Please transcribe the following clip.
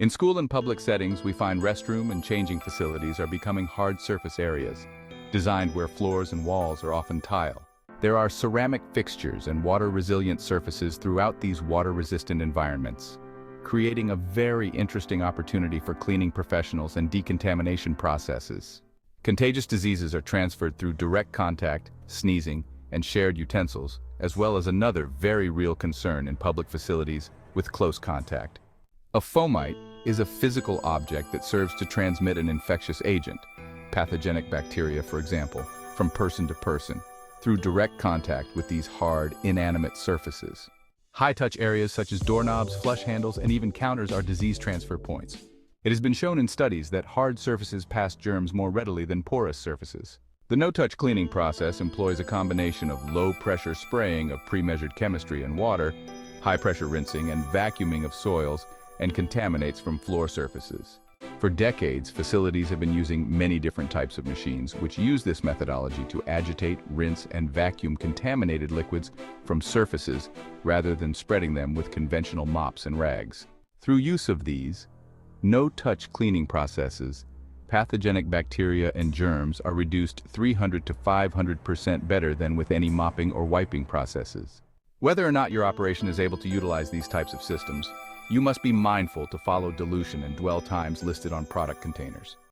In school and public settings, we find restroom and changing facilities are becoming hard surface areas, designed where floors and walls are often tile. There are ceramic fixtures and water-resilient surfaces throughout these water-resistant environments, creating a very interesting opportunity for cleaning professionals and decontamination processes. Contagious diseases are transferred through direct contact, sneezing, and shared utensils, as well as another very real concern in public facilities with close contact. A fomite is a physical object that serves to transmit an infectious agent, pathogenic bacteria for example, from person to person, through direct contact with these hard, inanimate surfaces. High-touch areas such as doorknobs, flush handles, and even counters are disease transfer points. It has been shown in studies that hard surfaces pass germs more readily than porous surfaces. The no-touch cleaning process employs a combination of low-pressure spraying of pre-measured chemistry and water, high-pressure rinsing and vacuuming of soils, and contaminates from floor surfaces. For decades, facilities have been using many different types of machines which use this methodology to agitate, rinse, and vacuum contaminated liquids from surfaces rather than spreading them with conventional mops and rags. Through use of these no-touch cleaning processes, pathogenic bacteria and germs are reduced 300 to 500% better than with any mopping or wiping processes. Whether or not your operation is able to utilize these types of systems, you must be mindful to follow dilution and dwell times listed on product containers.